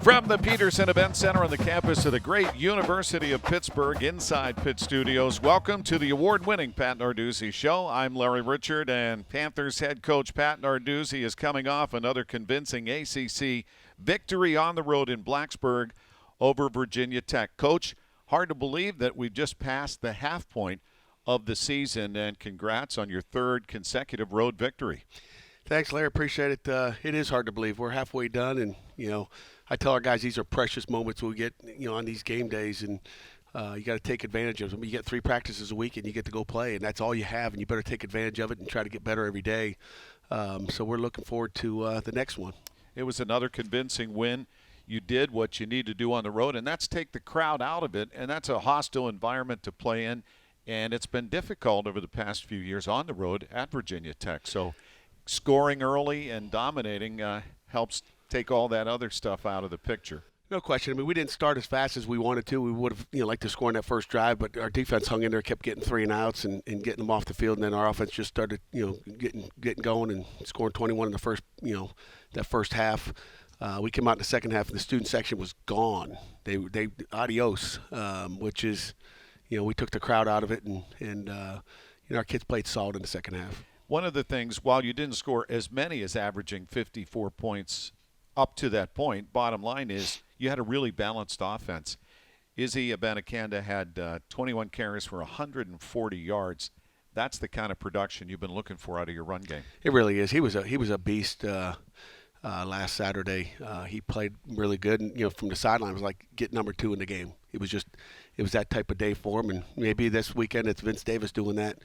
From the Peterson Event Center on the campus of the great University of Pittsburgh inside Pitt Studios, welcome to the award-winning Pat Narduzzi Show. I'm Larry Richard, and Panthers head coach Pat Narduzzi is coming off another convincing ACC victory on the road in Blacksburg over Virginia Tech. Coach, hard to believe that we've just passed the half point of the season, and congrats on your third consecutive road victory. Thanks, Larry. Appreciate it. It is hard to believe. We're halfway done, and, I tell our guys these are precious moments we get, on these game days, and you got to take advantage of them. You get 3 practices a week, and you get to go play, and that's all you have, and you better take advantage of it and try to get better every day. So we're looking forward to the next one. It was another convincing win. You did what you need to do on the road, and that's take the crowd out of it, and that's a hostile environment to play in, and it's been difficult over the past few years on the road at Virginia Tech. So scoring early and dominating helps take all that other stuff out of the picture. No question. I mean, we didn't start as fast as we wanted to. We would have, liked to score in that first drive, but our defense hung in there, kept getting 3 and outs and getting them off the field, and then our offense just started, getting going and scoring 21 in the first, that first half. We came out in the second half, and the student section was gone. They adios, which is, we took the crowd out of it, and our kids played solid in the second half. One of the things, while you didn't score as many as averaging 54 points up to that point, bottom line is you had a really balanced offense. Izzy Abanikanda had 21 carries for 140 yards. That's the kind of production you've been looking for out of your run game. It really is. He was a beast last Saturday. He played really good, and from the sideline, it was like get number 2 in the game. It was that type of day for him, and maybe this weekend it's Vince Davis doing that.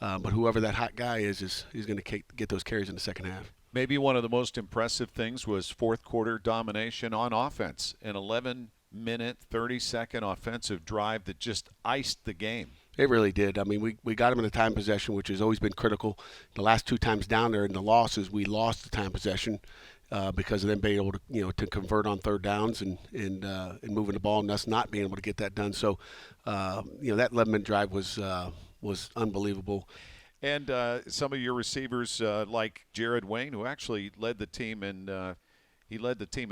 But whoever that hot guy is going to get those carries in the second half. Maybe one of the most impressive things was fourth quarter domination on offense. An 11-minute, 30-second offensive drive that just iced the game. It really did. I mean, we got him in the time possession, which has always been critical. The last 2 times down there in the losses, we lost the time possession because of them being able to, to convert on third downs and moving the ball, and us not being able to get that done. So, that 11-minute drive was unbelievable. And some of your receivers, like Jared Wayne, who actually led the team in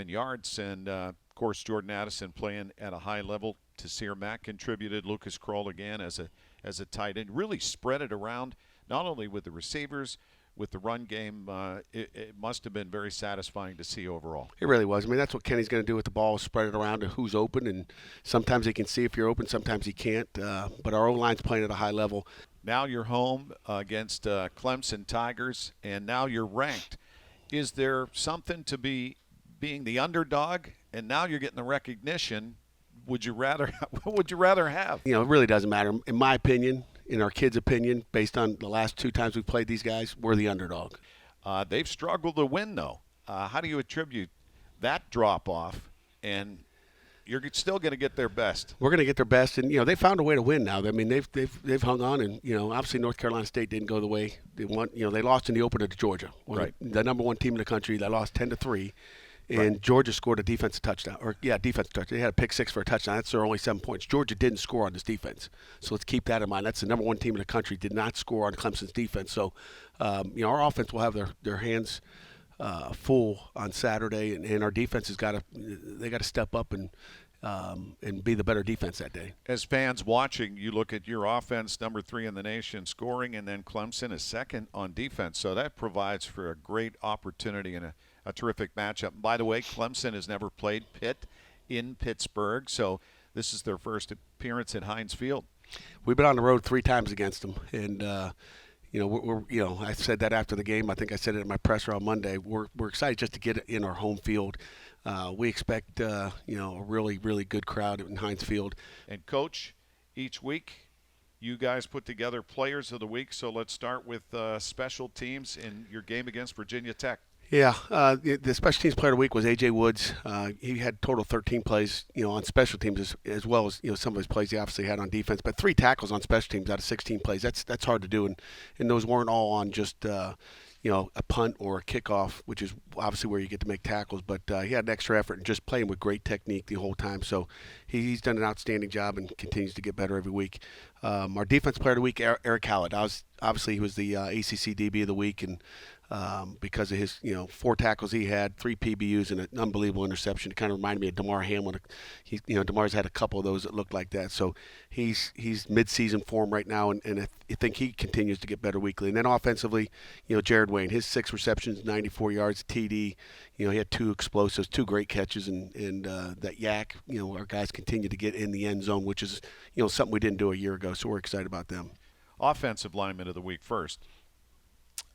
yards, and of course Jordan Addison playing at a high level. Tasir Mack contributed. Lucas Kroll again as a tight end. Really spread it around, not only with the receivers, with the run game. It must have been very satisfying to see overall. It really was. I mean, that's what Kenny's going to do with the ball, spread it around to who's open, and sometimes he can see if you're open, sometimes he can't. But our O-line's playing at a high level. Now you're home against Clemson Tigers, and now you're ranked. Is there something to being the underdog, and now you're getting the recognition? What would you rather have? It really doesn't matter. In my opinion, in our kids' opinion, based on the last 2 times we've played these guys, we're the underdog. They've struggled to win, though. How do you attribute that drop-off? And you're still going to get their best. We're going to get their best, and they found a way to win now. I mean, they've hung on, and obviously North Carolina State didn't go the way they want. They lost in the opener to Georgia, right? The number 1 team in the country. They lost 10-3, and right. Georgia scored a defensive touchdown, defensive touchdown. They had a pick 6 for a touchdown. That's their only 7 points. Georgia didn't score on this defense, so let's keep that in mind. That's the number 1 team in the country. Did not score on Clemson's defense, so our offense will have their hands full on Saturday, and our defense has got to step up and be the better defense that day. As fans watching, you look at your offense, number 3 in the nation scoring, and then Clemson is second on defense. So that provides for a great opportunity and a terrific matchup. By the way, Clemson has never played Pitt in Pittsburgh, so this is their first appearance at Heinz Field. We've been on the road 3 times against them, and I said that after the game. I think I said it in my presser on Monday. We're excited just to get it in our home field. We expect a really, really good crowd in Heinz Field. And Coach, each week you guys put together players of the week. So let's start with special teams in your game against Virginia Tech. Yeah, the special teams player of the week was A.J. Woods. He had total 13 plays, on special teams as well as some of his plays he obviously had on defense. But 3 tackles on special teams out of 16 plays. That's hard to do, and those weren't all on just a punt or a kickoff, which is obviously where you get to make tackles. But he had an extra effort and just playing with great technique the whole time. So he's done an outstanding job and continues to get better every week. Our defense player of the week, Eric Hallett. Obviously, he was the ACC DB of the week, and because of his 4 tackles he had, 3 PBUs, and an unbelievable interception. It kind of reminded me of Damari Hamlin. Damar's had a couple of those that look like that. So he's mid-season form right now, and I think he continues to get better weekly. And then offensively, Jared Wayne, his 6 receptions, 94 yards, TD. He had 2 explosives, 2 great catches, and that yak. Our guys continue to get in the end zone, which is something we didn't do a year ago. So we're excited about them. Offensive lineman of the week first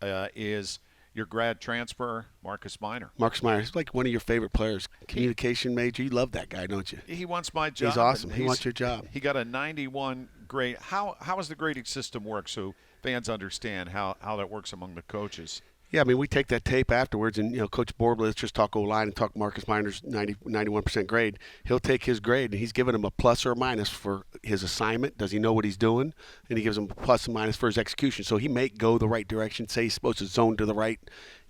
is your grad transfer, Marcus Minor. Marcus Minor, he's like one of your favorite players. Communication major. You love that guy, don't you? He wants my job. He's awesome. He wants your job. He got a 91 grade. How does the grading system work so fans understand how that works among the coaches? Yeah, I mean, we take that tape afterwards, and Coach Borble, let's just talk O-line and talk Marcus Minor's 91% grade. He'll take his grade, and he's giving him a plus or a minus for his assignment. Does he know what he's doing? And he gives him a plus and minus for his execution. So he may go the right direction. Say he's supposed to zone to the right.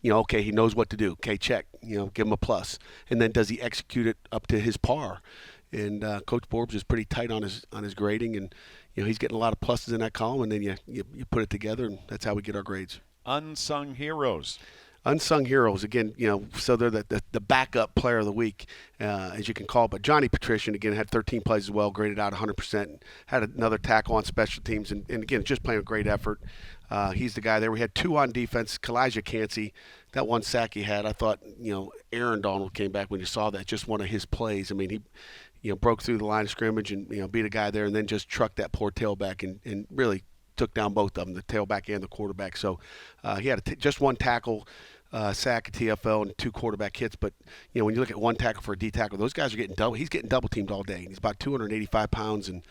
Okay, he knows what to do. Okay, check. Give him a plus. And then does he execute it up to his par? And Coach Borbs is pretty tight on his grading, and he's getting a lot of pluses in that column. And then you put it together, and that's how we get our grades. Unsung heroes. Unsung heroes, again, so they're the backup player of the week, as you can call it. But Johnny Patrician, again, had 13 plays as well, graded out 100%, had another tackle on special teams, and again, just playing a great effort. He's the guy there. We had 2 on defense. Kalijah Cansey, that 1 sack he had, I thought, Aaron Donald came back when you saw that, just one of his plays. I mean, he broke through the line of scrimmage and, beat a guy there and then just trucked that poor tailback and really took down both of them, the tailback and the quarterback. So he had just 1 tackle, sack at TFL, and 2 quarterback hits. But when you look at 1 tackle for a D tackle, those guys are getting double. He's getting double teamed all day. He's about 285 pounds, and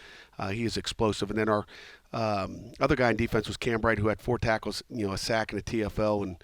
he is explosive. And then our other guy in defense was Cam Bright, who had 4 tackles, a sack and a TFL, and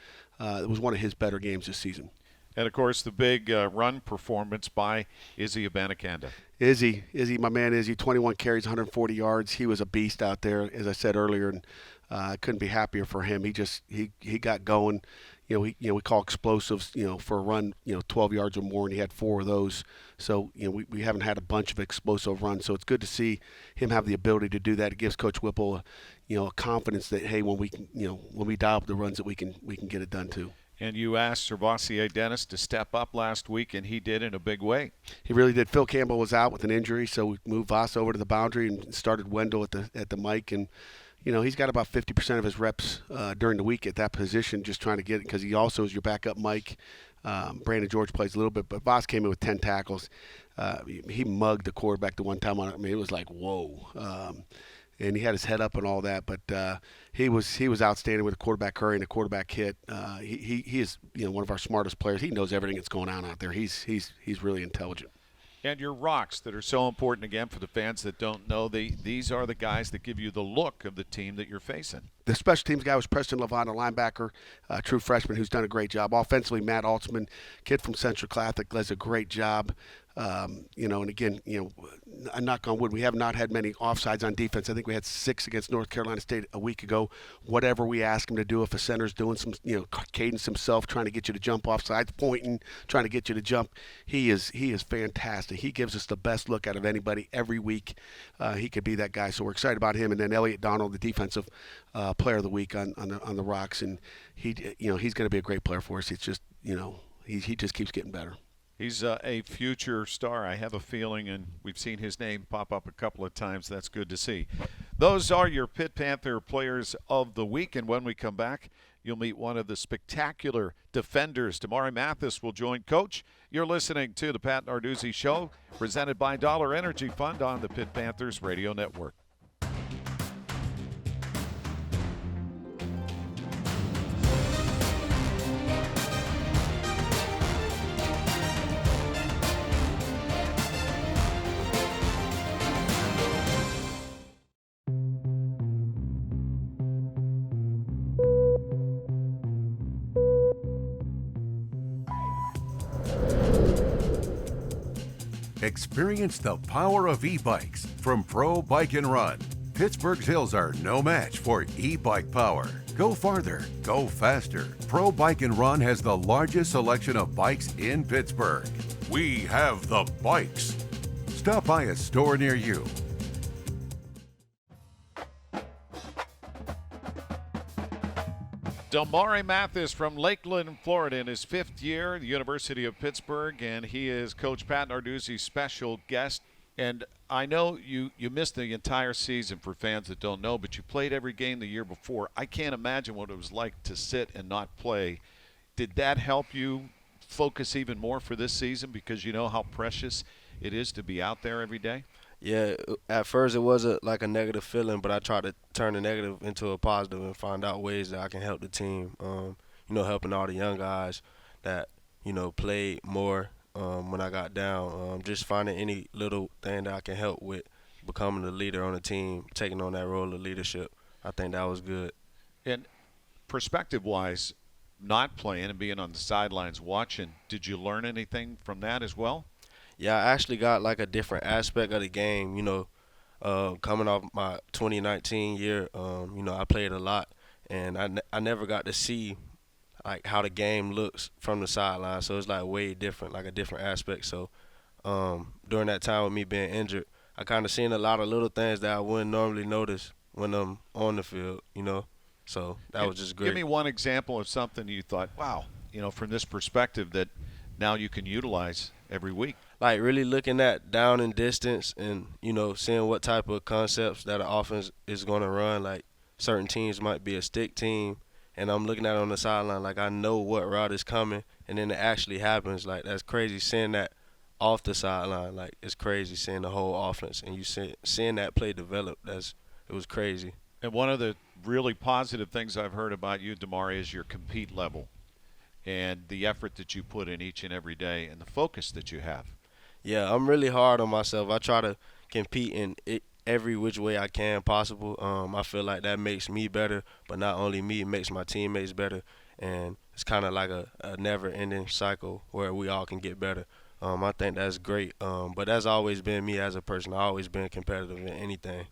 it was one of his better games this season. And, of course, the big run performance by Izzy Abanikanda. Izzy, my man Izzy, 21 carries, 140 yards. He was a beast out there, as I said earlier, and I couldn't be happier for him. He got going. We call explosives, for a run, 12 yards or more, and he had 4 of those. So, we haven't had a bunch of explosive runs. So it's good to see him have the ability to do that. It gives Coach Whipple, a confidence that, hey, when we dial up the runs, that we can get it done too. And you asked Servassier Dennis to step up last week, and he did in a big way. He really did. Phil Campbell was out with an injury, so we moved Voss over to the boundary and started Wendell at the mic. And he's got about 50% of his reps during the week at that position, just trying to get it, because he also is your backup mic. Brandon George plays a little bit, but Voss came in with 10 tackles. He mugged the quarterback the one time on it. I mean, it was like, whoa. And he had his head up and all that, but he was outstanding with a quarterback hurry and a quarterback hit. He is one of our smartest players. He knows everything that's going on out there. He's really intelligent. And your rocks that are so important, again, for the fans that don't know, these are the guys that give you the look of the team that you're facing. The special teams guy was Preston Levant, a linebacker, true freshman who's done a great job. Offensively, Matt Altsman, kid from Central Catholic, does a great job. And again, I knock on wood, we have not had many offsides on defense. I think we had 6 against North Carolina State a week ago. Whatever we ask him to do, if a center's doing some, cadence himself, trying to get you to jump offsides, pointing, trying to get you to jump, he is fantastic. He gives us the best look out of anybody every week. He could be that guy, so we're excited about him. And then Elliot Donald, the defensive player of the week on the Rocks, and he's going to be a great player for us. It's just he just keeps getting better. He's a future star, I have a feeling, and we've seen his name pop up a couple of times. That's good to see. Those are your Pitt Panther players of the week, and when we come back, you'll meet one of the spectacular defenders. Damari Mathis will join Coach. You're listening to the Pat Narduzzi Show, presented by Dollar Energy Fund on the Pitt Panthers Radio Network. Experience the power of e-bikes from Pro Bike and Run. Pittsburgh's hills are no match for e-bike power. Go farther, go faster. Pro Bike and Run has the largest selection of bikes in Pittsburgh. We have the bikes. Stop by a store near you. Damari Mathis from Lakeland, Florida, in his 5th year at the University of Pittsburgh, and he is Coach Pat Narduzzi's special guest. And I know you missed the entire season for fans that don't know, but you played every game the year before. I can't imagine what it was like to sit and not play. Did that help you focus even more for this season because you know how precious it is to be out there every day? Yeah, at first it was like a negative feeling, but I tried to turn the negative into a positive and find out ways that I can help the team. Helping all the young guys that played more when I got down. Just finding any little thing that I can help with becoming the leader on the team, taking on that role of leadership. I think that was good. And perspective-wise, not playing and being on the sidelines watching, did you learn anything from that as well? Yeah, I actually got like a different aspect of the game. Coming off my 2019 year, I played a lot, and I never got to see like how the game looks from the sideline. So it's like way different, like a different aspect. So during that time with me being injured, I kind of seen a lot of little things that I wouldn't normally notice when I'm on the field. So that was just great. Give me one example of something you thought, wow, from this perspective that now you can utilize every week. Like really looking at down and distance and, seeing what type of concepts that an offense is going to run. Like certain teams might be a stick team, and I'm looking at it on the sideline like I know what route is coming, and then it actually happens. Like that's crazy seeing that off the sideline. Like it's crazy seeing the whole offense and you seeing that play develop. It was crazy. And one of the really positive things I've heard about you, Damari, is your compete level and the effort that you put in each and every day and the focus that you have. Yeah, I'm really hard on myself. I try to compete in every which way I can possible. I feel like that makes me better, but not only me, it makes my teammates better. And it's kind of like a never-ending cycle where we all can get better. I think that's great. But that's always been me as a person. I've always been competitive in anything.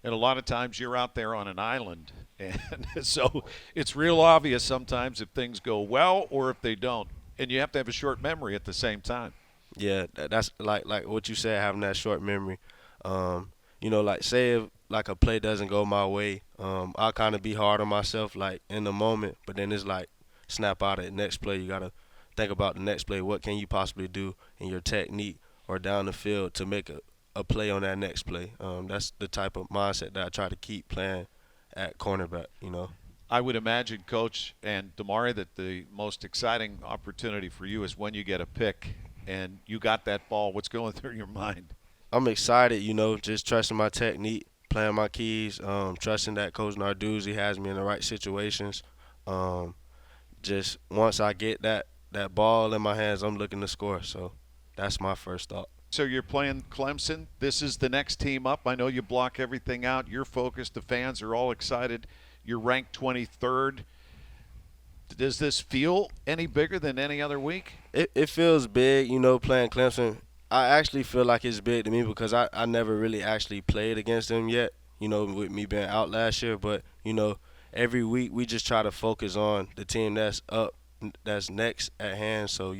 And a lot of times you're out there on an island, and so it's real obvious sometimes if things go well or if they don't. And you have to have a short memory at the same time. Yeah, that's like what you said, having that short memory. Like say if like a play doesn't go my way, I'll kind of be hard on myself like in the moment, but then it's like snap out of it. Next play, you got to think about the next play. What can you possibly do in your technique or down the field to make a play on that next play? That's the type of mindset that I try to keep playing at cornerback, I would imagine, Coach and Damari, that the most exciting opportunity for you is when you get a pick and you got that ball. What's going through your mind? I'm excited, just trusting my technique, playing my keys, trusting that Coach Narduzzi has me in the right situations. Just once I get that ball in my hands, I'm looking to score. So that's my first thought. So you're playing Clemson. This is the next team up. I know you block everything out. You're focused. The fans are all excited. You're ranked 23rd. Does this feel any bigger than any other week? It feels big, playing Clemson. I actually feel like it's big to me because I never really actually played against them yet, with me being out last year. But, every week we just try to focus on the team that's up, that's next at hand. So,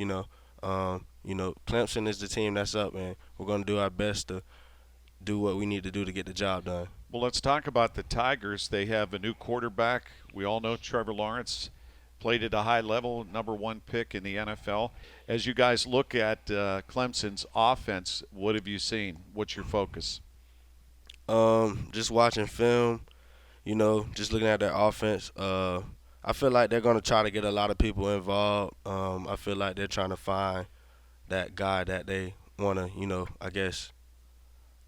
Clemson is the team that's up, and we're going to do our best to do what we need to do to get the job done. Well, let's talk about the Tigers. They have a new quarterback. We all know Trevor Lawrence played at a high level, #1 pick in the NFL. As you guys look at Clemson's offense, what have you seen? What's your focus? Just watching film, just looking at their offense. I feel like they're going to try to get a lot of people involved. I feel like they're trying to find that guy that they want to, I guess,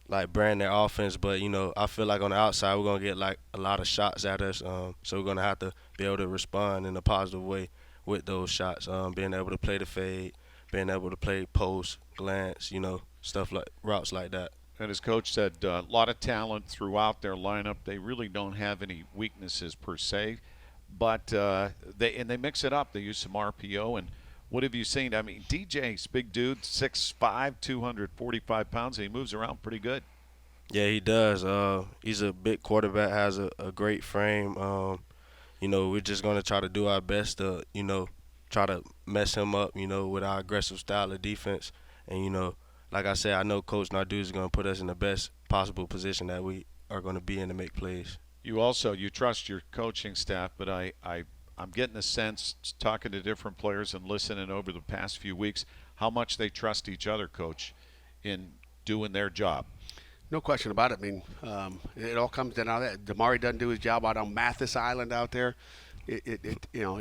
like brand their offense. But, I feel like on the outside we're going to get like a lot of shots at us. So we're going to have to be able to respond in a positive way with those shots, being able to play the fade, being able to play post, glance, stuff like routes like that. And as Coach said, a lot of talent throughout their lineup. They really don't have any weaknesses per se, but they mix it up. They use some RPO. And what have you seen? I mean, DJ's big dude, 6'5", 245 pounds. And he moves around pretty good. Yeah, he does. He's a big quarterback, has a great frame. We're just going to try to do our best to, try to mess him up, with our aggressive style of defense. And, like I said, I know Coach Narduzzi is going to put us in the best possible position that we are going to be in to make plays. You trust your coaching staff, but I I'm getting a sense, talking to different players and listening over the past few weeks, how much they trust each other, Coach, in doing their job. No question about it. I mean, it all comes down to that. Damari doesn't do his job out on Mathis Island out there. It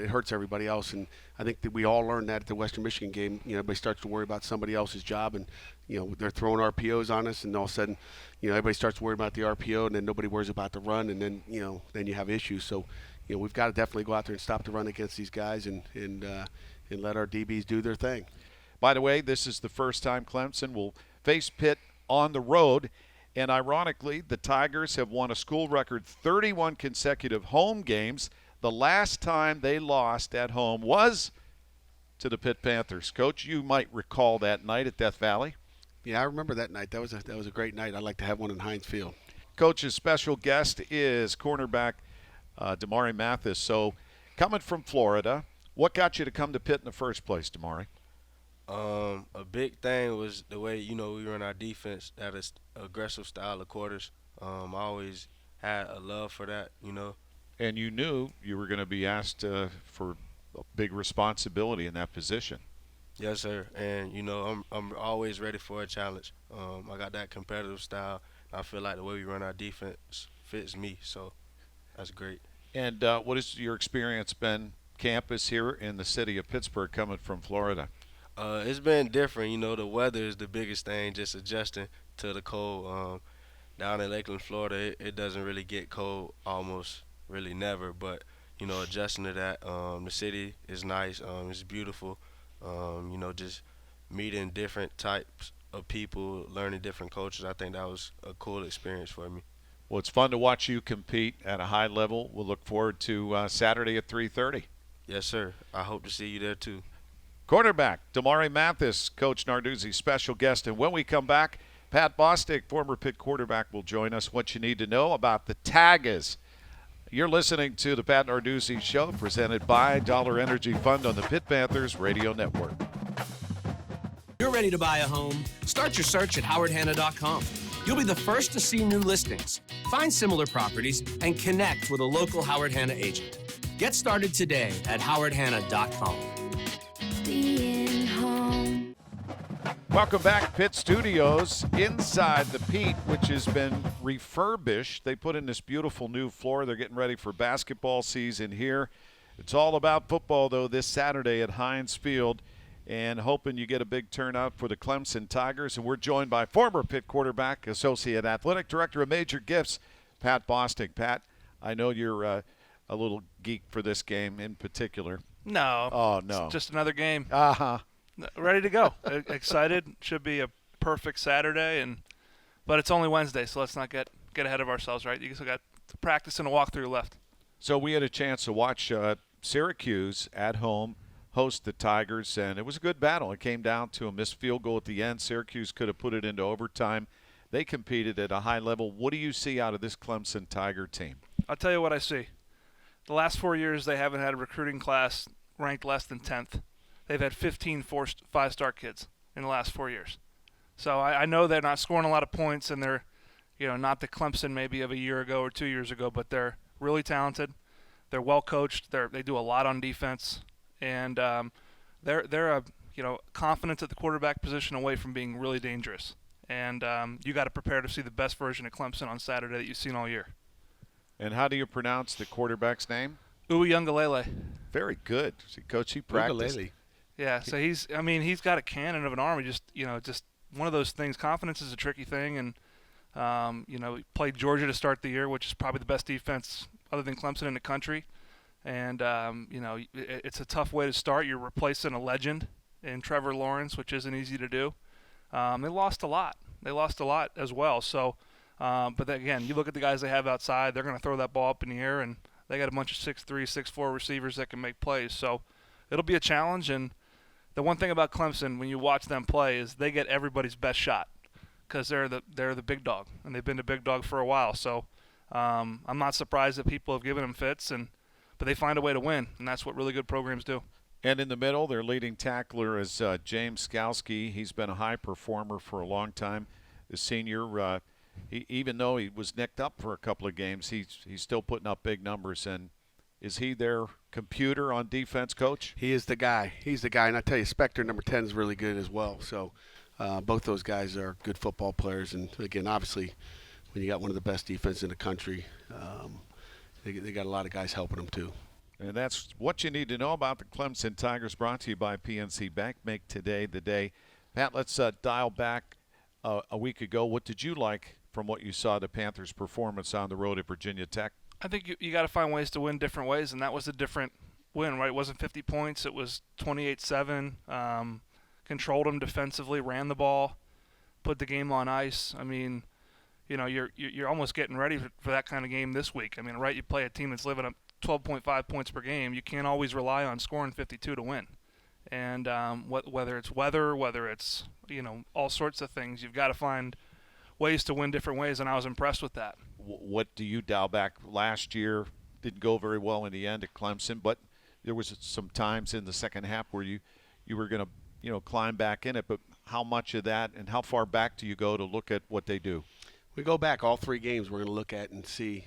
hurts everybody else, and I think that we all learned that at the Western Michigan game. Everybody starts to worry about somebody else's job, and they're throwing RPOs on us, and all of a sudden, everybody starts worrying about the RPO, and then nobody worries about the run, and then then you have issues. So, we've got to definitely go out there and stop the run against these guys, and let our DBs do their thing. By the way, this is the first time Clemson will face Pitt on the road. And ironically, the Tigers have won a school record 31 consecutive home games. The last time they lost at home was to the Pitt Panthers. Coach, you might recall that night at Death Valley. Yeah, I remember that night. That was a great night. I'd like to have one in Heinz Field. Coach's special guest is cornerback Damari Mathis. So, coming from Florida, what got you to come to Pitt in the first place, Damari? A big thing was the way, we run our defense, that is aggressive style of quarters. I always had a love for that, And you knew you were going to be asked for a big responsibility in that position. Yes, sir. And, I'm always ready for a challenge. I got that competitive style. I feel like the way we run our defense fits me, so that's great. And what has your experience been campus here in the city of Pittsburgh coming from Florida? It's been different. The weather is the biggest thing, just adjusting to the cold. Down in Lakeland, Florida, it doesn't really get cold, almost really never. But, adjusting to that, the city is nice. It's beautiful. Just meeting different types of people, learning different cultures. I think that was a cool experience for me. Well, it's fun to watch you compete at a high level. We'll look forward to Saturday at 3:30. Yes, sir. I hope to see you there, too. Quarterback Damari Mathis, Coach Narduzzi, special guest. And when we come back, Pat Bostic, former Pitt quarterback, will join us. What you need to know about the Tigers. You're listening to the Pat Narduzzi Show, presented by Dollar Energy Fund on the Pitt Panthers Radio Network. You're ready to buy a home? Start your search at howardhanna.com. You'll be the first to see new listings, find similar properties, and connect with a local Howard Hanna agent. Get started today at howardhanna.com. Being home. Welcome back, Pitt Studios, inside the Pete, which has been refurbished. They put in this beautiful new floor. They're getting ready for basketball season here. It's all about football, though, this Saturday at Heinz Field, and hoping you get a big turnout for the Clemson Tigers. And we're joined by former Pitt quarterback, Associate Athletic Director of Major Gifts, Pat Bostic. Pat, I know you're a little geek for this game in particular. No. Oh, no. It's just another game. Uh-huh. Ready to go. Excited. Should be a perfect Saturday, but it's only Wednesday, so let's not get ahead of ourselves, right? You still got practice and a walkthrough left. So we had a chance to watch Syracuse at home host the Tigers, and it was a good battle. It came down to a missed field goal at the end. Syracuse could have put it into overtime. They competed at a high level. What do you see out of this Clemson Tiger team? I'll tell you what I see. The last 4 years, they haven't had a recruiting class ranked less than 10th. They've had 15 five-star kids in the last 4 years. So I know they're not scoring a lot of points, and they're, not the Clemson maybe of a year ago or 2 years ago, but they're really talented. They're well coached. They do a lot on defense, and they're confident at the quarterback position away from being really dangerous. And you got to prepare to see the best version of Clemson on Saturday that you've seen all year. And how do you pronounce the quarterback's name? Uiagalelei. Very good. See, Coach, he practiced. Yeah, so he's got a cannon of an arm. He just one of those things. Confidence is a tricky thing, and he played Georgia to start the year, which is probably the best defense other than Clemson in the country. And it's a tough way to start. You're replacing a legend in Trevor Lawrence, which isn't easy to do. They lost a lot. As well. So, but then again, you look at the guys they have outside. They're going to throw that ball up in the air, and they got a bunch of 6'3", 6'4" receivers that can make plays. So it'll be a challenge. And the one thing about Clemson, when you watch them play, is they get everybody's best shot because they're the big dog, and they've been the big dog for a while. So I'm not surprised that people have given them fits, but they find a way to win, and that's what really good programs do. And in the middle, their leading tackler is James Skalski. He's been a high performer for a long time. The senior, even though he was nicked up for a couple of games, he's still putting up big numbers. And Is he their computer on defense, Coach? He is the guy. He's the guy. And I tell you, Spector, number 10, is really good as well. So both those guys are good football players. And, again, obviously, when you got one of the best defenses in the country, they got a lot of guys helping them too. And that's what you need to know about the Clemson Tigers, brought to you by PNC Bank. Make today the day. Pat, let's dial back a week ago. What did you like from what you saw the Panthers' performance on the road at Virginia Tech? I think you got to find ways to win different ways, and that was a different win, right? It wasn't 50 points. It was 28-7. Controlled them defensively, ran the ball, put the game on ice. I mean, you know, you're almost getting ready for that kind of game this week. I mean, right, you play a team that's living up 12.5 points per game. You can't always rely on scoring 52 to win. And whether it's weather, whether it's, you know, all sorts of things, you've got to find ways to win different ways, and I was impressed with that. What do you dial back? Last year didn't go very well in the end at Clemson, but there was some times in the second half where you were going to, you know, climb back in it. But how much of that and how far back do you go to look at what they do? We go back all 3 games. We're going to look at and see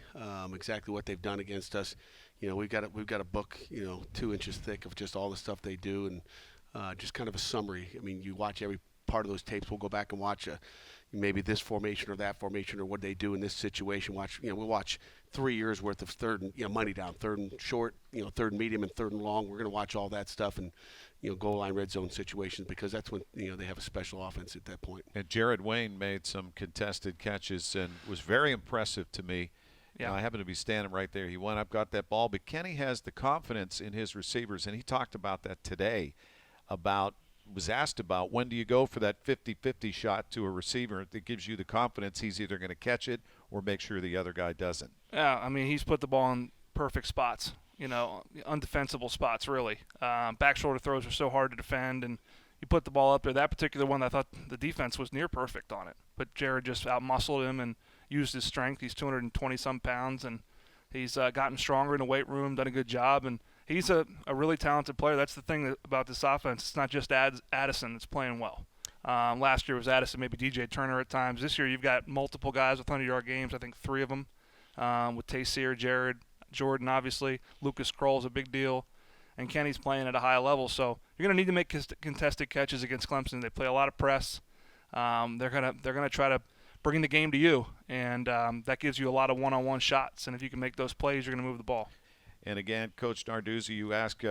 exactly what they've done against us. You know, we've got a book, you know, 2 inches thick of just all the stuff they do, and just kind of a summary. I mean, you watch every part of those tapes. We'll go back and watch maybe this formation or that formation or what they do in this situation. We'll watch 3 years worth of third and, you know, money down, third and short, you know, third and medium, and third and long. We're going to watch all that stuff and, you know, goal line, red zone situations, because that's when, you know, they have a special offense at that point. And Jared Wayne made some contested catches and was very impressive to me. Yeah. I happened to be standing right there. He went up, got that ball. But Kenny has the confidence in his receivers, and he talked about that today, was asked about when do you go for that 50-50 shot to a receiver that gives you the confidence he's either going to catch it or make sure the other guy doesn't. Yeah, I mean, he's put the ball in perfect spots, you know, undefensible spots, really. Back shoulder throws are so hard to defend, and you put the ball up there. That particular one, I thought the defense was near perfect on it. But Jared just out-muscled him and used his strength. He's 220-some pounds, and he's gotten stronger in the weight room, done a good job, and he's a really talented player. That's the thing about this offense. It's not just Addison that's playing well. Last year was Addison, maybe DJ Turner at times. This year you've got multiple guys with 100-yard games, I think 3 of them, with Tayseer, Jared, Jordan, obviously. Lucas Kroll's a big deal, and Kenny's playing at a high level. So you're going to need to make contested catches against Clemson. They play a lot of press. They're gonna try to bring the game to you, and that gives you a lot of one-on-one shots. And if you can make those plays, you're going to move the ball. And again, Coach Narduzzi, you ask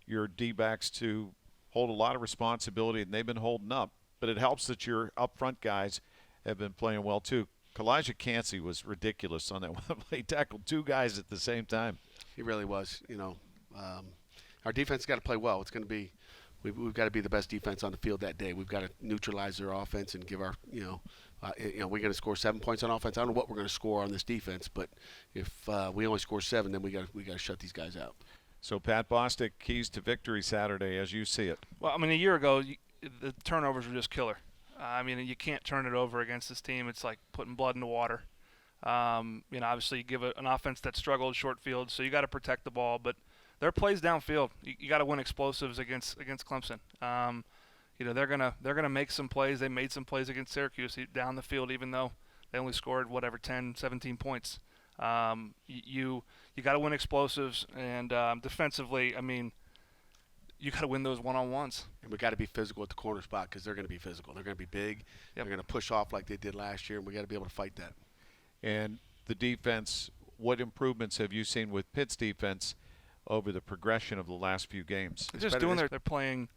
your D-backs to hold a lot of responsibility, and they've been holding up. But it helps that your up-front guys have been playing well, too. Kalijah Cansey was ridiculous on that one. He tackled 2 guys at the same time. He really was. You know, our defense has got to play well. It's going to be we've got to be the best defense on the field that day. We've got to neutralize their offense and give our, we're going to score 7 points on offense. I don't know what we're going to score on this defense, but if we only score 7, then we got to shut these guys out. So, Pat Bostic, keys to victory Saturday as you see it. Well, I mean, a year ago, the turnovers were just killer. I mean, you can't turn it over against this team. It's like putting blood in the water. Obviously you give an offense that struggled short field, so you got to protect the ball. But there are plays downfield. You got to win explosives against Clemson. They're gonna make some plays. They made some plays against Syracuse down the field, even though they only scored 10, 17 points. You got to win explosives, and defensively, I mean, you got to win those one-on-ones. And we got to be physical at the corner spot because they're going to be physical. They're going to be big. Yep. They're going to push off like they did last year, and we got to be able to fight that. And the defense, what improvements have you seen with Pitt's defense over the progression of the last few games? They're just doing they're playing,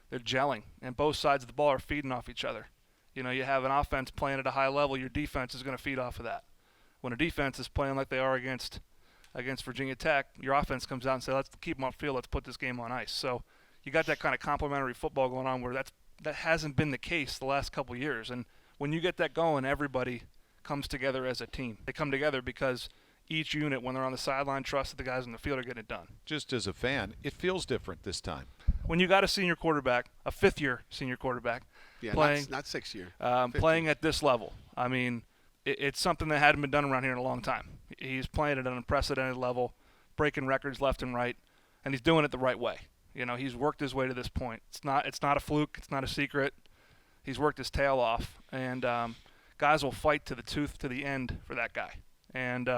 they're gelling, and both sides of the ball are feeding off each other. You have an offense playing at a high level, your defense is going to feed off of that. When a defense is playing like they are against Virginia Tech, your offense comes out and says, let's keep them off field, let's put this game on ice. So you got that kind of complementary football going on where that hasn't been the case the last couple of years. And when you get that going, everybody comes together as a team. They come together because each unit, when they're on the sideline, trusts that the guys on the field are getting it done. Just as a fan, it feels different this time. When you got a senior quarterback, a fifth-year senior quarterback, playing, not 6-year, playing at this level, I mean, it's something that hadn't been done around here in a long time. He's playing at an unprecedented level, breaking records left and right, and he's doing it the right way. He's worked his way to this point. It's not a fluke. It's not a secret. He's worked his tail off, and guys will fight to the tooth to the end for that guy. And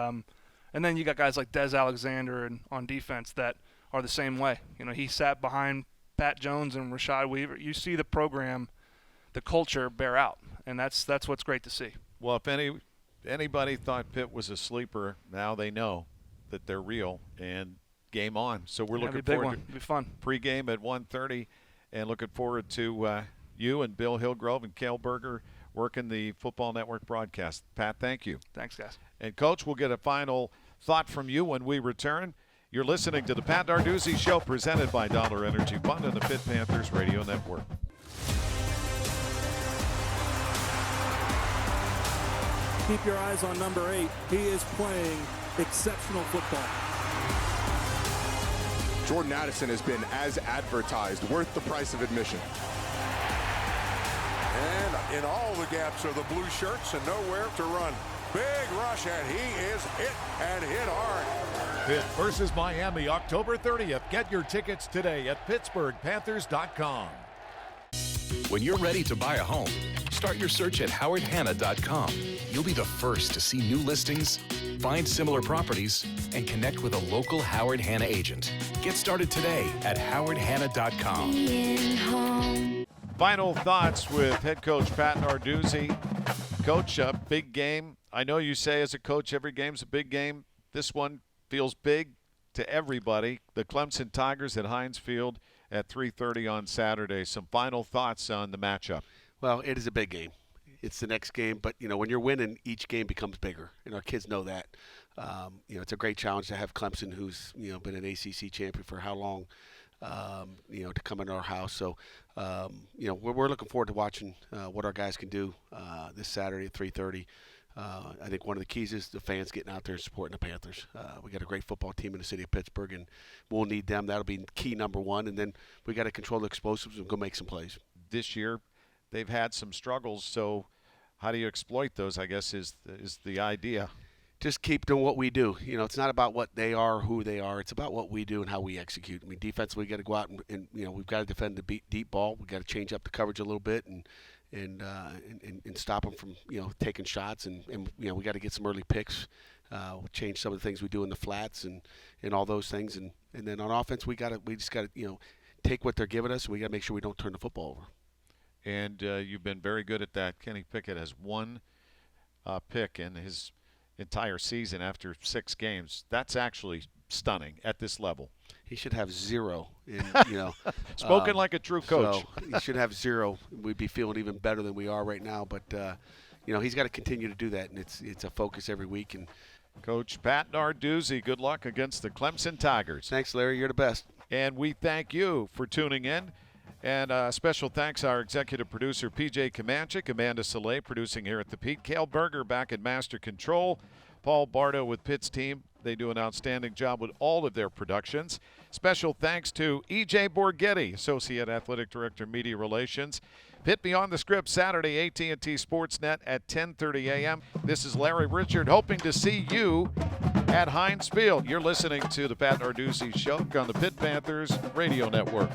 And then you got guys like Des Alexander and on defense that are the same way. He sat behind Pat Jones and Rashad Weaver. You see the program, the culture bear out, and that's what's great to see. Well, if anybody thought Pitt was a sleeper, now they know that they're real, and game on. So we're looking forward to it'll be fun. Pregame at 1:30, and looking forward to you and Bill Hillgrove and Cale Berger working the Football Network broadcast. Pat, thank you. Thanks, guys. And, Coach, we'll get a final thought from you when we return. You're listening to the Pat Narduzzi Show, presented by Dollar Energy Fund and the Pitt Panthers Radio Network. Keep your eyes on number 8. He is playing exceptional football. Jordan Addison has been as advertised, worth the price of admission. And in all the gaps are the blue shirts and nowhere to run. Big rush, and he is hit and hit hard. Pitt versus Miami, October 30th. Get your tickets today at PittsburghPanthers.com. When you're ready to buy a home, start your search at HowardHanna.com. You'll be the first to see new listings, find similar properties, and connect with a local Howard Hanna agent. Get started today at HowardHanna.com. Being home. Final thoughts with head coach Pat Narduzzi. Coach, a big game. I know you say as a coach every game's a big game. This one feels big to everybody. The Clemson Tigers at Heinz Field at 3:30 on Saturday. Some final thoughts on the matchup. Well, it is a big game. It's the next game, but when you're winning, each game becomes bigger, and our kids know that. It's a great challenge to have Clemson, who's been an ACC champion for how long, to come into our house. So, we're looking forward to watching what our guys can do this Saturday at 3:30. I think one of the keys is the fans getting out there and supporting the Panthers. We got a great football team in the city of Pittsburgh, and we'll need them. That'll be key number one, and then we got to control the explosives and go make some plays. This year, they've had some struggles, so how do you exploit those, I guess, is the idea. Just keep doing what we do. It's not about what they are, who they are. It's about what we do and how we execute. I mean, defensively, we got to go out and we've got to defend the deep ball. We've got to change up the coverage a little bit and stop them from taking shots. And we got to get some early picks. Change some of the things we do in the flats and all those things. And then on offense, we just got to take what they're giving us, and we got to make sure we don't turn the football over. And you've been very good at that. Kenny Pickett has one pick in his entire season after 6 games. That's actually stunning at this level. He should have 0. Spoken like a true coach. So he should have 0. We'd be feeling even better than we are right now. But he's got to continue to do that, and it's a focus every week. And Coach Pat Narduzzi, good luck against the Clemson Tigers. Thanks, Larry. You're the best. And we thank you for tuning in. And special thanks our executive producer, PJ Kamanchik, Amanda Soleil, producing here at the Pete. Cale Berger back at Master Control. Paul Bardo with Pitt's team. They do an outstanding job with all of their productions. Special thanks to E.J. Borghetti, Associate Athletic Director, Media Relations. Pitt Beyond the Script, Saturday, AT&T Sportsnet at 10:30 a.m. This is Larry Richard, hoping to see you at Heinz Field. You're listening to the Pat Narduzzi Show on the Pitt Panthers Radio Network.